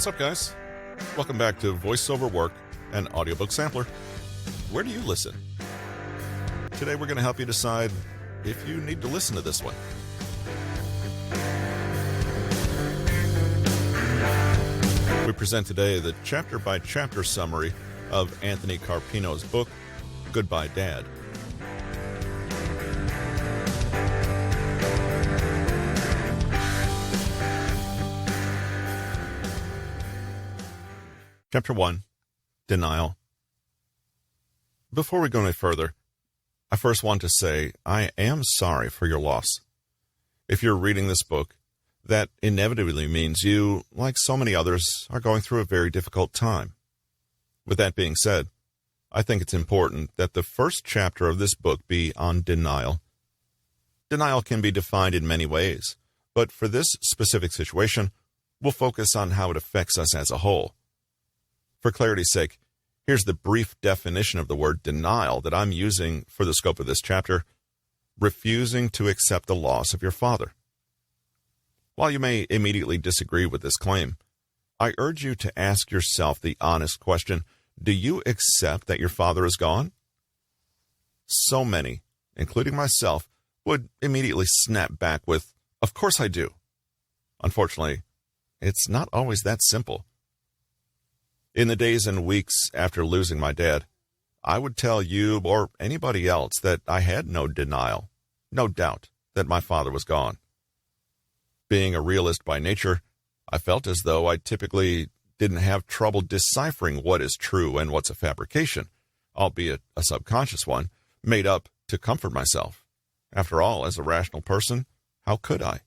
What's up, guys? Welcome back to Voiceover Work, an audiobook sampler. Where do you listen? Today we're going to help you decide if you need to listen to this one. We present today the chapter-by-chapter summary of Anthony Carpino's book, Goodbye, Dad. Chapter 1, Denial. Before we go any further, I first want to say I am sorry for your loss. If you're reading this book, that inevitably means you, like so many others, are going through a very difficult time. With that being said, I think it's important that the first chapter of this book be on denial. Denial can be defined in many ways, but for this specific situation, we'll focus on how it affects us as a whole. For clarity's sake, here's the brief definition of the word denial that I'm using for the scope of this chapter: refusing to accept the loss of your father. While you may immediately disagree with this claim, I urge you to ask yourself the honest question: do you accept that your father is gone? So many, including myself, would immediately snap back with, "Of course I do." Unfortunately, it's not always that simple. In the days and weeks after losing my dad, I would tell you or anybody else that I had no denial, no doubt that my father was gone. Being a realist by nature, I felt as though I typically didn't have trouble deciphering what is true and what's a fabrication, albeit a subconscious one, made up to comfort myself. After all, as a rational person, how could I?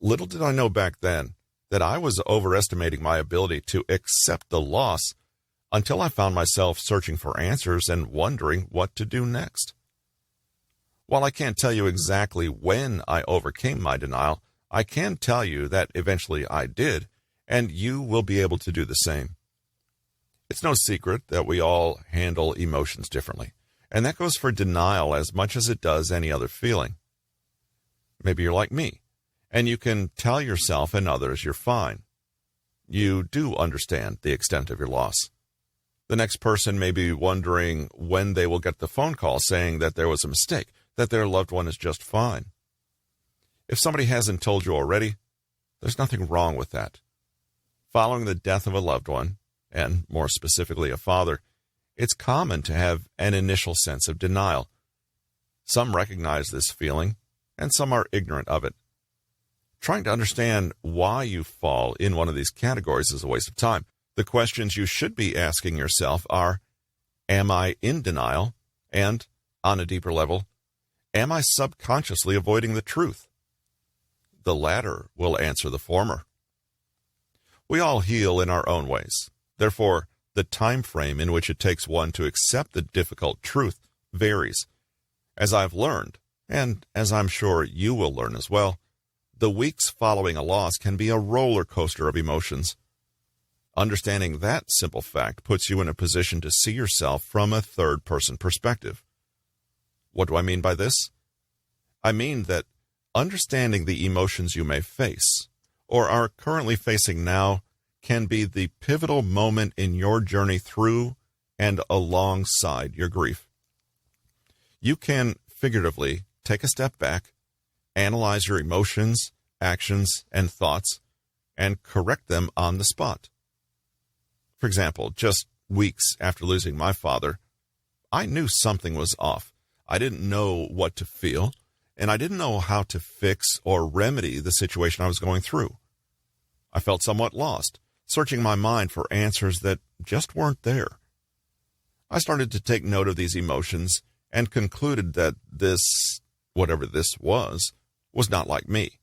Little did I know back then that I was overestimating my ability to accept the loss until I found myself searching for answers and wondering what to do next. While I can't tell you exactly when I overcame my denial, I can tell you that eventually I did, and you will be able to do the same. It's no secret that we all handle emotions differently, and that goes for denial as much as it does any other feeling. Maybe you're like me, and you can tell yourself and others you're fine. You do understand the extent of your loss. The next person may be wondering when they will get the phone call saying that there was a mistake, that their loved one is just fine. If somebody hasn't told you already, there's nothing wrong with that. Following the death of a loved one, and more specifically a father, it's common to have an initial sense of denial. Some recognize this feeling, and some are ignorant of it. Trying to understand why you fall in one of these categories is a waste of time. The questions you should be asking yourself are, am I in denial? And, on a deeper level, am I subconsciously avoiding the truth? The latter will answer the former. We all heal in our own ways. Therefore, the time frame in which it takes one to accept the difficult truth varies. As I've learned, and as I'm sure you will learn as well, the weeks following a loss can be a roller coaster of emotions. Understanding that simple fact puts you in a position to see yourself from a third-person perspective. What do I mean by this? I mean that understanding the emotions you may face, or are currently facing now, can be the pivotal moment in your journey through and alongside your grief. You can, figuratively, take a step back, analyze your emotions, actions, and thoughts, and correct them on the spot. For example, just weeks after losing my father, I knew something was off. I didn't know what to feel, and I didn't know how to fix or remedy the situation I was going through. I felt somewhat lost, searching my mind for answers that just weren't there. I started to take note of these emotions and concluded that this, whatever this was not like me.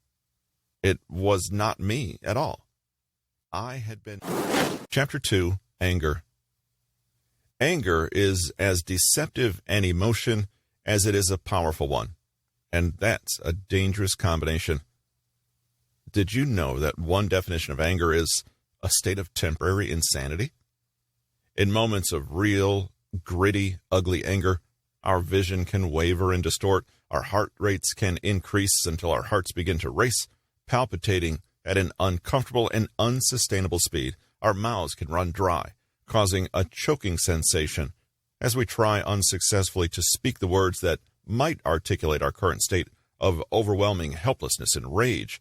It was not me at all. I had been... Chapter 2, Anger. Anger is as deceptive an emotion as it is a powerful one, and that's a dangerous combination. Did you know that one definition of anger is a state of temporary insanity? In moments of real, gritty, ugly anger, our vision can waver and distort, our heart rates can increase until our hearts begin to race, palpitating at an uncomfortable and unsustainable speed, our mouths can run dry, causing a choking sensation as we try unsuccessfully to speak the words that might articulate our current state of overwhelming helplessness and rage.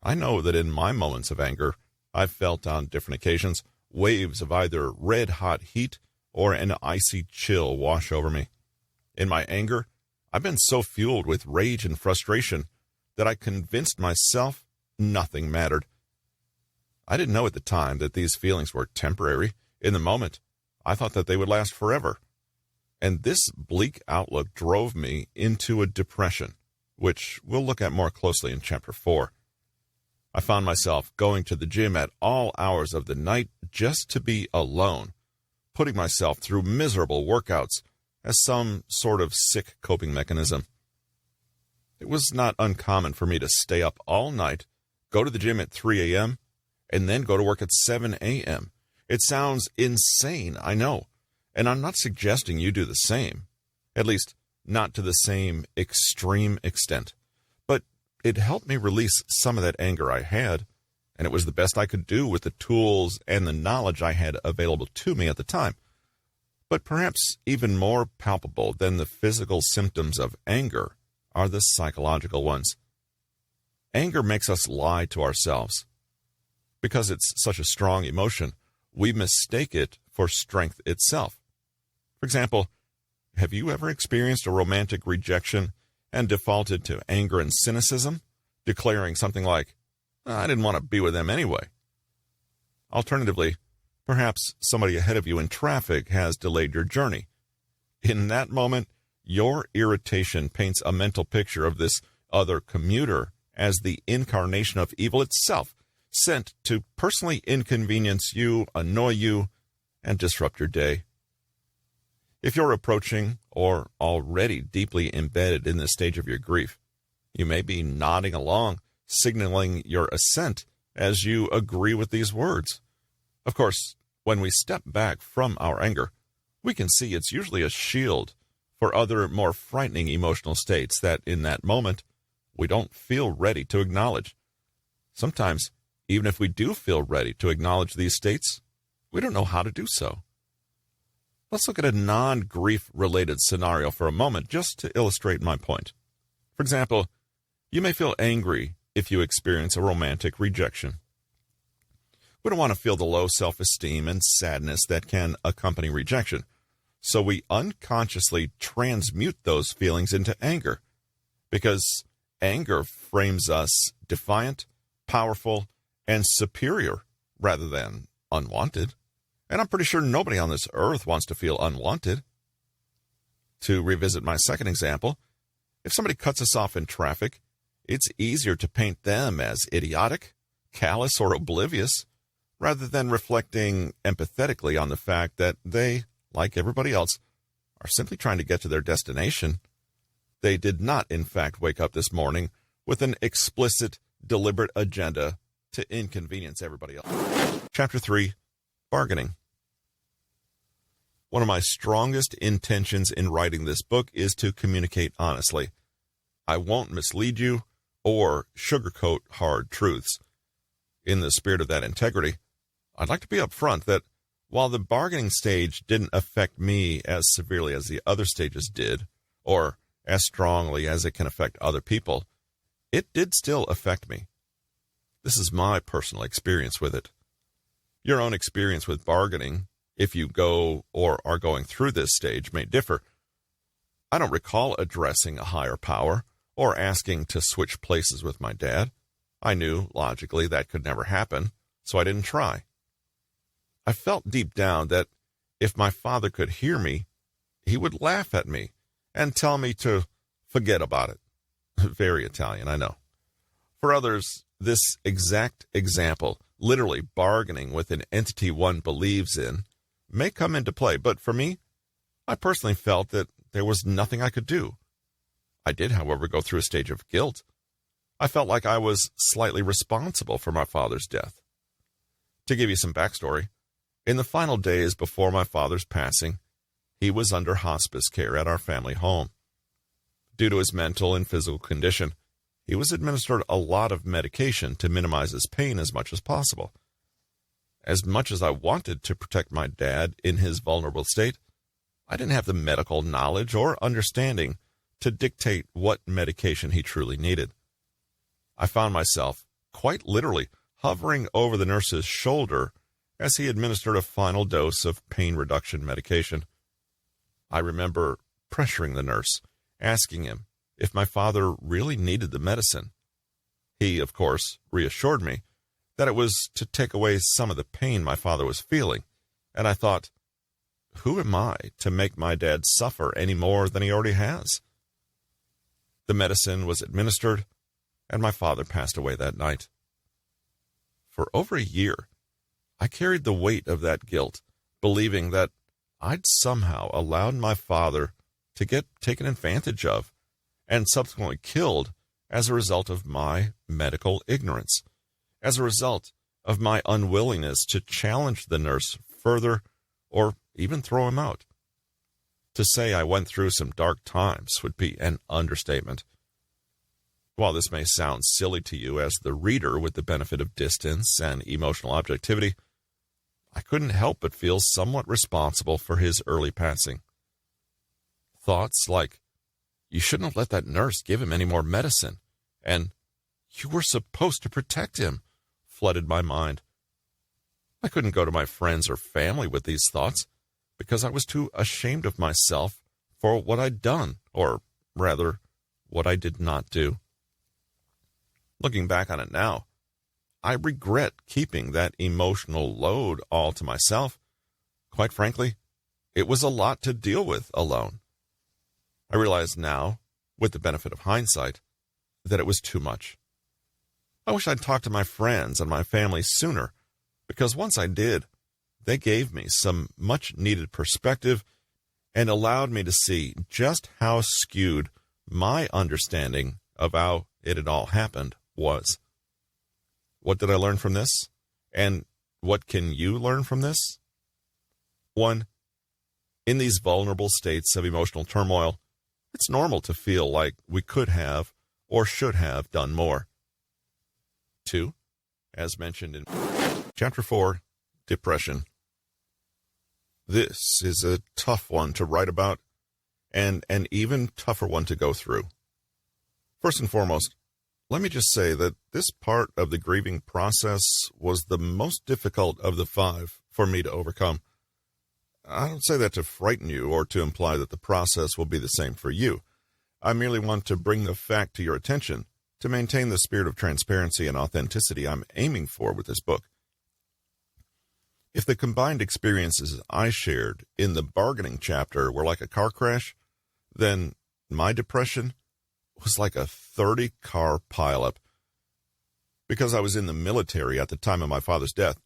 I know that in my moments of anger, I've felt on different occasions waves of either red-hot heat or an icy chill wash over me. In my anger, I've been so fueled with rage and frustration that I convinced myself nothing mattered. I didn't know at the time that these feelings were temporary. In the moment, I thought that they would last forever. And this bleak outlook drove me into a depression, which we'll look at more closely in Chapter 4. I found myself going to the gym at all hours of the night just to be alone, putting myself through miserable workouts as some sort of sick coping mechanism. It was not uncommon for me to stay up all night, go to the gym at 3 a.m., and then go to work at 7 a.m. It sounds insane, I know, and I'm not suggesting you do the same, at least not to the same extreme extent. But it helped me release some of that anger I had, and it was the best I could do with the tools and the knowledge I had available to me at the time. But perhaps even more palpable than the physical symptoms of anger are the psychological ones. Anger makes us lie to ourselves. Because it's such a strong emotion, we mistake it for strength itself. For example, have you ever experienced a romantic rejection and defaulted to anger and cynicism, declaring something like, "I didn't want to be with them anyway"? Alternatively, perhaps somebody ahead of you in traffic has delayed your journey. In that moment, your irritation paints a mental picture of this other commuter as the incarnation of evil itself, sent to personally inconvenience you, annoy you, and disrupt your day. If you're approaching or already deeply embedded in this stage of your grief, you may be nodding along, signaling your assent as you agree with these words. Of course, when we step back from our anger, we can see it's usually a shield for other more frightening emotional states that, in that moment, we don't feel ready to acknowledge. Sometimes, even if we do feel ready to acknowledge these states, we don't know how to do so. Let's look at a non-grief-related scenario for a moment, just to illustrate my point. For example, you may feel angry if you experience a romantic rejection. We don't want to feel the low self-esteem and sadness that can accompany rejection, so we unconsciously transmute those feelings into anger, because anger frames us defiant, powerful, and superior rather than unwanted. And I'm pretty sure nobody on this earth wants to feel unwanted. To revisit my second example, if somebody cuts us off in traffic, it's easier to paint them as idiotic, callous, or oblivious, rather than reflecting empathetically on the fact that they, like everybody else, are simply trying to get to their destination. They did not, in fact, wake up this morning with an explicit, deliberate agenda to inconvenience everybody else. Chapter 3, Bargaining. One of my strongest intentions in writing this book is to communicate honestly. I won't mislead you or sugarcoat hard truths. In the spirit of that integrity, I'd like to be upfront that while the bargaining stage didn't affect me as severely as the other stages did, or as strongly as it can affect other people, it did still affect me. This is my personal experience with it. Your own experience with bargaining, if you go or are going through this stage, may differ. I don't recall addressing a higher power or asking to switch places with my dad. I knew, logically, that could never happen, so I didn't try. I felt deep down that if my father could hear me, he would laugh at me and tell me to forget about it. Very Italian, I know. For others, this exact example, literally bargaining with an entity one believes in, may come into play, but for me, I personally felt that there was nothing I could do. I did, however, go through a stage of guilt. I felt like I was slightly responsible for my father's death. To give you some backstory, in the final days before my father's passing, he was under hospice care at our family home. Due to his mental and physical condition, he was administered a lot of medication to minimize his pain as much as possible. As much as I wanted to protect my dad in his vulnerable state, I didn't have the medical knowledge or understanding to dictate what medication he truly needed. I found myself, quite literally, hovering over the nurse's shoulder as he administered a final dose of pain reduction medication. I remember pressuring the nurse, asking him if my father really needed the medicine. He, of course, reassured me that it was to take away some of the pain my father was feeling, and I thought, who am I to make my dad suffer any more than he already has? The medicine was administered, and my father passed away that night. For over a year, I carried the weight of that guilt, believing that I'd somehow allowed my father to get taken advantage of and subsequently killed as a result of my medical ignorance, as a result of my unwillingness to challenge the nurse further or even throw him out. To say I went through some dark times would be an understatement. While this may sound silly to you as the reader with the benefit of distance and emotional objectivity, I couldn't help but feel somewhat responsible for his early passing. Thoughts like, you shouldn't have let that nurse give him any more medicine, and you were supposed to protect him, flooded my mind. I couldn't go to my friends or family with these thoughts because I was too ashamed of myself for what I'd done, or rather, what I did not do. Looking back on it now, I regret keeping that emotional load all to myself. Quite frankly, it was a lot to deal with alone. I realize now, with the benefit of hindsight, that it was too much. I wish I'd talked to my friends and my family sooner, because once I did, they gave me some much-needed perspective and allowed me to see just how skewed my understanding of how it had all happened was. What did I learn from this? And what can you learn from this? 1. In these vulnerable states of emotional turmoil, it's normal to feel like we could have or should have done more. 2. As mentioned in Chapter 4, Depression. This is a tough one to write about, and an even tougher one to go through. First and foremost, let me just say that this part of the grieving process was the most difficult of the 5 for me to overcome. I don't say that to frighten you or to imply that the process will be the same for you. I merely want to bring the fact to your attention to maintain the spirit of transparency and authenticity I'm aiming for with this book. If the combined experiences I shared in the bargaining chapter were like a car crash, then my depression was like a 30-car pileup. Because I was in the military at the time of my father's death,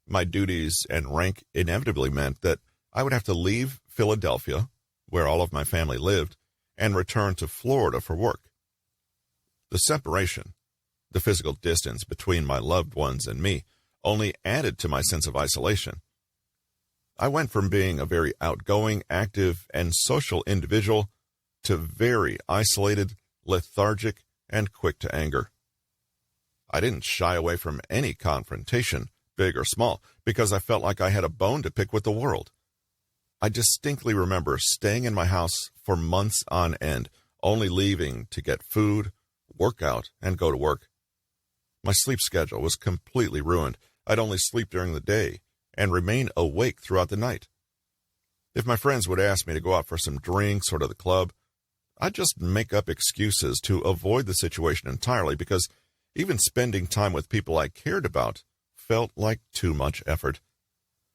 my duties and rank inevitably meant that I would have to leave Philadelphia, where all of my family lived, and return to Florida for work. The separation, the physical distance between my loved ones and me, only added to my sense of isolation. I went from being a very outgoing, active, and social individual to very isolated, lethargic, and quick to anger. I didn't shy away from any confrontation, big or small, because I felt like I had a bone to pick with the world. I distinctly remember staying in my house for months on end, only leaving to get food, work out, and go to work. My sleep schedule was completely ruined. I'd only sleep during the day and remain awake throughout the night. If my friends would ask me to go out for some drinks or to the club, I'd just make up excuses to avoid the situation entirely because even spending time with people I cared about felt like too much effort.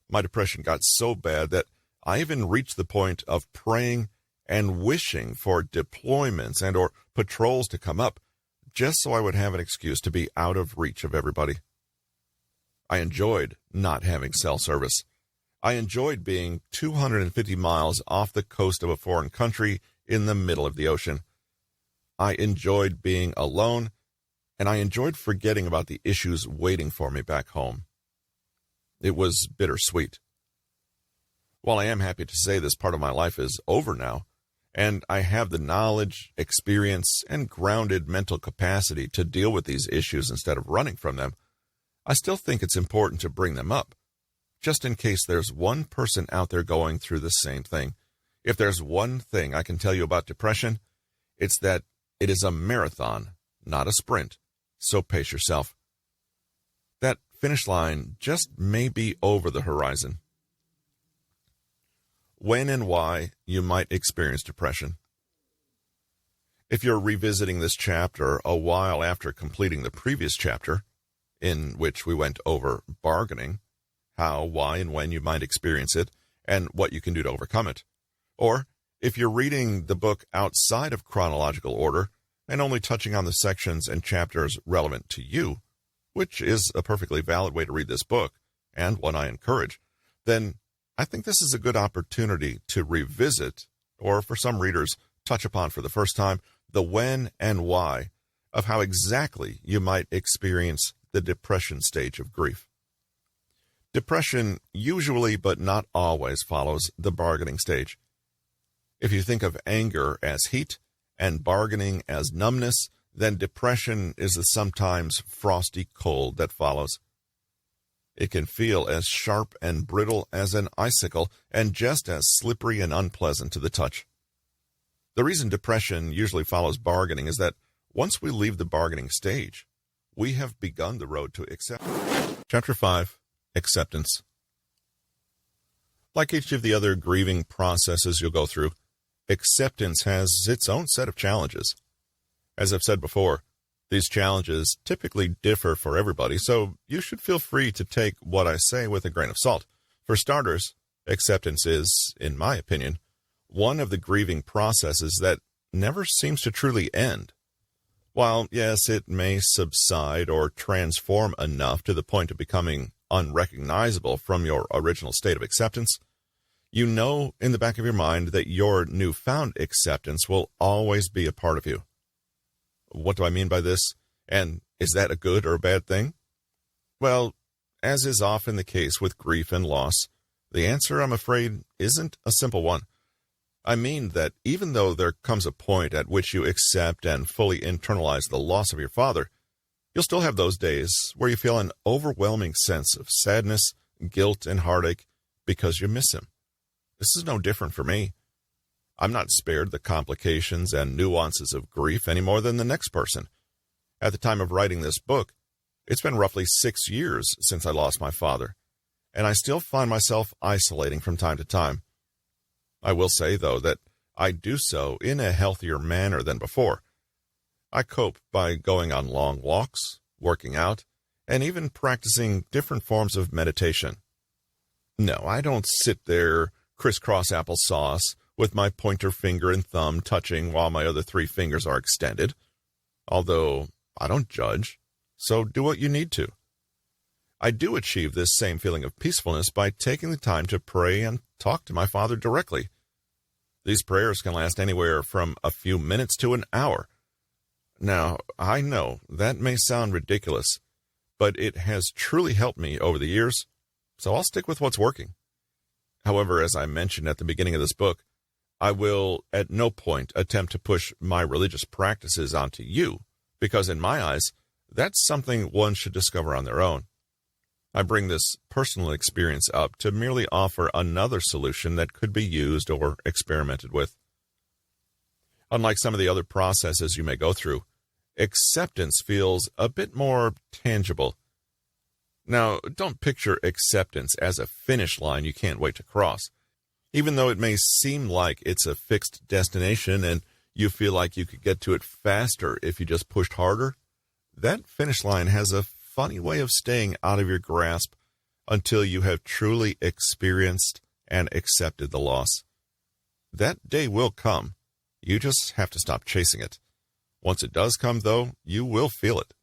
My depression got so bad that I even reached the point of praying and wishing for deployments and or patrols to come up just so I would have an excuse to be out of reach of everybody. I enjoyed not having cell service. I enjoyed being 250 miles off the coast of a foreign country in the middle of the ocean. I enjoyed being alone, and I enjoyed forgetting about the issues waiting for me back home. It was bittersweet. While I am happy to say this part of my life is over now, and I have the knowledge, experience, and grounded mental capacity to deal with these issues instead of running from them, I still think it's important to bring them up, just in case there's one person out there going through the same thing. If there's one thing I can tell you about depression, it's that it is a marathon, not a sprint, so pace yourself. That finish line just may be over the horizon. When and why you might experience depression. If you're revisiting this chapter a while after completing the previous chapter, in which we went over bargaining, how, why, and when you might experience it, and what you can do to overcome it, or if you're reading the book outside of chronological order and only touching on the sections and chapters relevant to you, which is a perfectly valid way to read this book, and one I encourage, then I think this is a good opportunity to revisit, or for some readers, touch upon for the first time, the when and why of how exactly you might experience the depression stage of grief. Depression usually, but not always, follows the bargaining stage. If you think of anger as heat and bargaining as numbness, then depression is the sometimes frosty cold that follows. It can feel as sharp and brittle as an icicle, and just as slippery and unpleasant to the touch. The reason depression usually follows bargaining is that once we leave the bargaining stage, we have begun the road to acceptance. Chapter 5, Acceptance. Like each of the other grieving processes you'll go through, acceptance has its own set of challenges. As I've said before, these challenges typically differ for everybody, so you should feel free to take what I say with a grain of salt. For starters, acceptance is, in my opinion, one of the grieving processes that never seems to truly end. While, yes, it may subside or transform enough to the point of becoming unrecognizable from your original state of acceptance, you know in the back of your mind that your newfound acceptance will always be a part of you. What do I mean by this? And is that a good or a bad thing? Well, as is often the case with grief and loss, the answer, I'm afraid, isn't a simple one. I mean that even though there comes a point at which you accept and fully internalize the loss of your father, you'll still have those days where you feel an overwhelming sense of sadness, guilt, and heartache because you miss him. This is no different for me. I'm not spared the complications and nuances of grief any more than the next person. At the time of writing this book, it's been roughly 6 years since I lost my father, and I still find myself isolating from time to time. I will say, though, that I do so in a healthier manner than before. I cope by going on long walks, working out, and even practicing different forms of meditation. No, I don't sit there crisscross applesauce with my pointer finger and thumb touching while my other 3 fingers are extended. Although I don't judge, so do what you need to. I do achieve this same feeling of peacefulness by taking the time to pray and talk to my father directly. These prayers can last anywhere from a few minutes to an hour. Now, I know that may sound ridiculous, but it has truly helped me over the years, so I'll stick with what's working. However, as I mentioned at the beginning of this book, I will at no point attempt to push my religious practices onto you, because in my eyes, that's something one should discover on their own. I bring this personal experience up to merely offer another solution that could be used or experimented with. Unlike some of the other processes you may go through, acceptance feels a bit more tangible. Now, don't picture acceptance as a finish line you can't wait to cross. Even though it may seem like it's a fixed destination and you feel like you could get to it faster if you just pushed harder, that finish line has a funny way of staying out of your grasp until you have truly experienced and accepted the loss. That day will come. You just have to stop chasing it. Once it does come, though, you will feel it.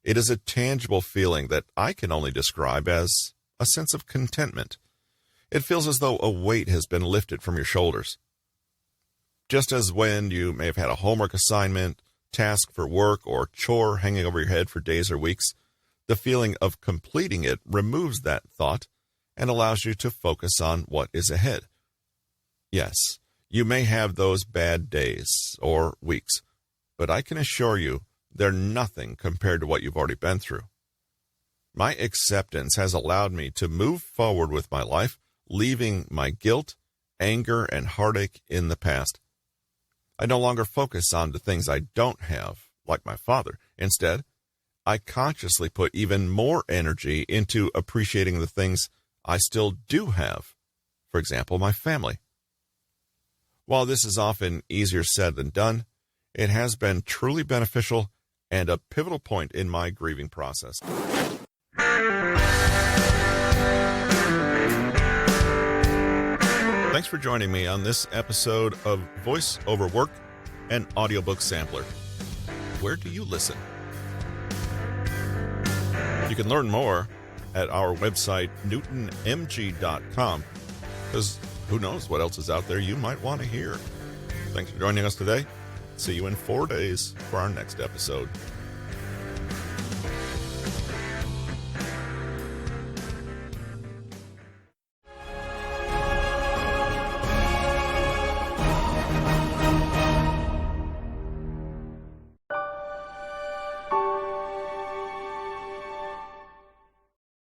It is a tangible feeling that I can only describe as a sense of contentment. It feels as though a weight has been lifted from your shoulders. Just as when you may have had a homework assignment, task for work, or chore hanging over your head for days or weeks, the feeling of completing it removes that thought and allows you to focus on what is ahead. Yes, You may have those bad days or weeks, but I can assure you they're nothing compared to what you've already been through. My acceptance has allowed me to move forward with my life, leaving my guilt, anger, and heartache in the past. I no longer focus on the things I don't have, like my father. Instead, I consciously put even more energy into appreciating the things I still do have. For example, my family. While this is often easier said than done, it has been truly beneficial and a pivotal point in my grieving process. Thanks for joining me on this episode of Voice Over Work, an audiobook sampler. Where do you listen? You can learn more at our website, newtonmg.com, because who knows what else is out there you might want to hear. Thanks for joining us today. See you in 4 days for our next episode.